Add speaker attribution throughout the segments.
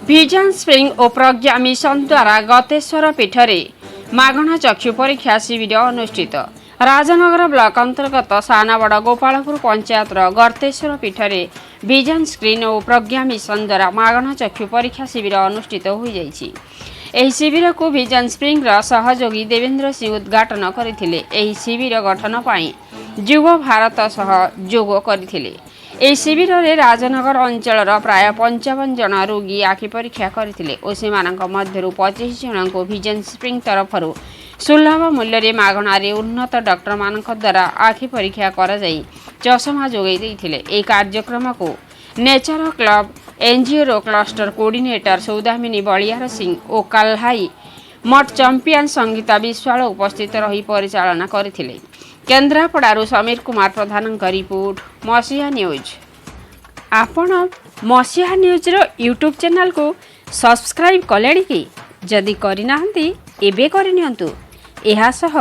Speaker 1: Vision spring ଓ Pragya mission ଦ୍ୱାରା ଗତେଶ୍ୱର ପୀଠରେ ମାଗଣା ଚକ୍ଷୁ ପରୀକ୍ଷା ଶିବିର ଅନୁଷ୍ଠିତ। ରାଜନଗର ବ୍ଲକ ଅନ୍ତର୍ଗତ ସାନବଡ଼ ଗୋପାଳପୁର ପଞ୍ଚାୟତର ଗତେଶ୍ୱର ପୀଠରେ ଭିଜନ ସ୍କ୍ରିନ୍ ଓ ପ୍ରଜ୍ଞା ମିଶନ ଦ୍ୱାରା ମାଗଣା ଚକ୍ଷୁ ପରୀକ୍ଷା ଶିବିର ଅନୁଷ୍ଠିତ ହୋଇଯାଇଛି। ଏହି ଶିବିରକୁ ଭିଜନ ସ୍ପ୍ରିଂର ସହଯୋଗୀ ଦେବେନ୍ଦ୍ର ସିଂ ଉଦ୍ଘାଟନ କରିଥିଲେ। ଏହି ଶିବିର ଗଠନ ପାଇଁ ଯୁବ ଭାରତ ସହ ଯୋଗ କରିଥିଲେ। ଏହି ଶିବିରରେ ରାଜନଗର ଅଞ୍ଚଳର ପ୍ରାୟ 55 ଜଣ ରୋଗୀ ଆଖି ପରୀକ୍ଷା କରିଥିଲେ ଓ ସେମାନଙ୍କ ମଧ୍ୟରୁ 25 ଜଣଙ୍କୁ ଭିଜନ ସ୍ପ୍ରିଂ ତରଫରୁ ସୁଲଭ ମୂଲ୍ୟରେ ମାଗଣାରେ ଉନ୍ନତ ଡାକ୍ତରମାନଙ୍କ ଦ୍ୱାରା ଆଖି ପରୀକ୍ଷା କରାଯାଇ ଚଷମା ଯୋଗାଇ ଦେଇଥିଲେ। ଏହି କାର୍ଯ୍ୟକ୍ରମକୁ ନେଚର କ୍ଲବ ଏନ୍ଜିଓର କ୍ଲଷ୍ଟର କୋର୍ଡିନେଟର ସୌଦାମିନୀ ବଳିଆର ସିଂ ଓ କାଲ୍ହାଇ ମଠ ଚମ୍ପିଆନ ସଙ୍ଗୀତା ବିଶ୍ୱାଳ ଉପସ୍ଥିତ ରହି ପରିଚାଳନା କରିଥିଲେ। କେନ୍ଦ୍ରାପଡ଼ାରୁ ସମୀର କୁମାର ପ୍ରଧାନଙ୍କ ରିପୋର୍ଟ ମସିହା ନ୍ୟୁଜ୍। ଆପଣ ମସିହା ନ୍ୟୁଜ୍ର ୟୁଟ୍ୟୁବ୍ ଚ୍ୟାନେଲକୁ ସବସ୍କ୍ରାଇବ୍ କଲେଣି କି? ଯଦି କରିନାହାନ୍ତି ଏବେ କରିନିଅନ୍ତୁ। ଏହାସହ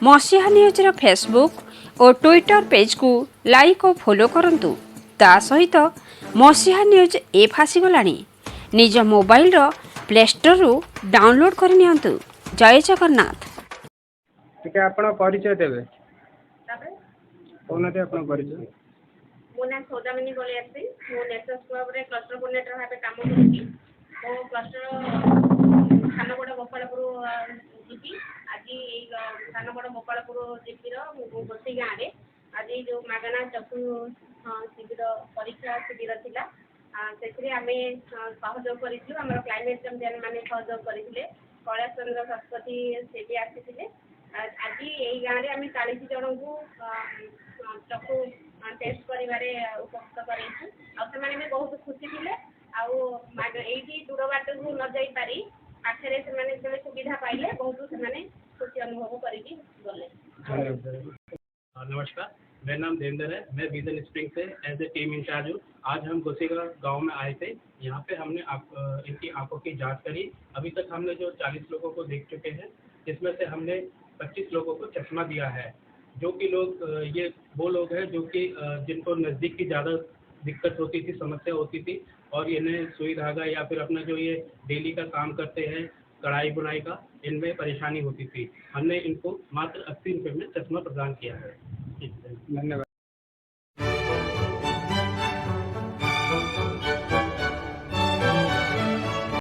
Speaker 1: ମସିହା ନ୍ୟୁଜ୍ର ଫେସବୁକ୍ ଓ ଟ୍ୱିଟର ପେଜ୍କୁ ଲାଇକ୍ ଓ ଫଲୋ କରନ୍ତୁ। ତା ସହିତ ମସିହା ନ୍ୟୁଜ୍ ଆପ୍ ଆସିଗଲାଣି। ନିଜ ମୋବାଇଲର ପ୍ଲେ ଷ୍ଟୋରରୁ ଡାଉନଲୋଡ୍ କରିନିଅନ୍ତୁ। ଜୟ ଜଗନ୍ନାଥ।
Speaker 2: ଟିକେ ଆପଣ ପରିଚୟ ଦେବେ। କହୁନାହାନ୍ତି ଆପଣ ପରିଚୟ।
Speaker 3: ମୋ ନାଁ ସୌଦାମିନୀ ବଳିଆର ସିଂ। ମୁଁ ନେଚର କ୍ଲବରେ କ୍ଲଷ୍ଟର କୋର୍ଡିନେଟର ଭାବେ କାମ କରୁଛି। ମୋ କ୍ଲଷ୍ଟର ସାନବଡ଼ ଗୋପାଳପୁର ଜିପି। ଆଜି ଏଇ ସାନବଡ଼ ଗୋପାଳପୁର ଜିପିର ଗୋଟି ଗାଁରେ ଆଜି ଯେଉଁ ମାଗଣା ଚକ୍ଷୁ ଶିବିର ପରୀକ୍ଷା ଶିବିର ଥିଲା, ସେଥିରେ ଆମେ ସହଯୋଗ କରିଥିଲୁ। ଆମର କ୍ଲାଇମେଟ୍ ଚାମ୍ପିୟନ ମାନେ ସହଯୋଗ କରିଥିଲେ। କୈଳାସ ଚନ୍ଦ୍ର ଶତପଥୀ ସେ ବି ଆସିଥିଲେ। ଆଜି ଏଇ ଗାଁରେ ଆମେ 40 ଜଣଙ୍କୁ ଚକ୍ଷୁ ଟେଷ୍ଟ କରିବାରେ ଉପକୃତ କରାଇଛୁ। ଆଉ ସେମାନେ ବି ବହୁତ ଖୁସି ଥିଲେ। ଆଉ ଏଇଠି ଦୂର ବାଟକୁ ନ ଯାଇପାରି ପାଖରେ ସେମାନେ ଯେତେବେଳେ ସୁବିଧା ପାଇଲେ ବହୁତ ସେମାନେ खुशी अनुभव करेगी बोले।
Speaker 4: नमस्कार, मेरा नाम देवेंद्र है। मैं विजन स्प्रिंग से एज ए टीम इंचार्ज हूँ। आज हम गोसेगा गांव में आए थे। यहाँ पे हमने इनकी आंखों की जांच करी। अभी तक हमने जो 40 लोगों को देख चुके हैं, जिसमें से हमने 25 लोगों को चश्मा दिया है। जो कि लोग ये वो लोग हैं जो कि जिनको नज़दीक की ज़्यादा दिक्कत होती थी, समस्या होती थी, और इन्हें सुई धागा या फिर अपना जो ये डेली का काम करते हैं कढ़ाई बुनाई का, इनमें परेशानी होती थी। हमने इनको मात्र 80 रुपये में चश्मा प्रदान किया है।
Speaker 2: धन्यवाद।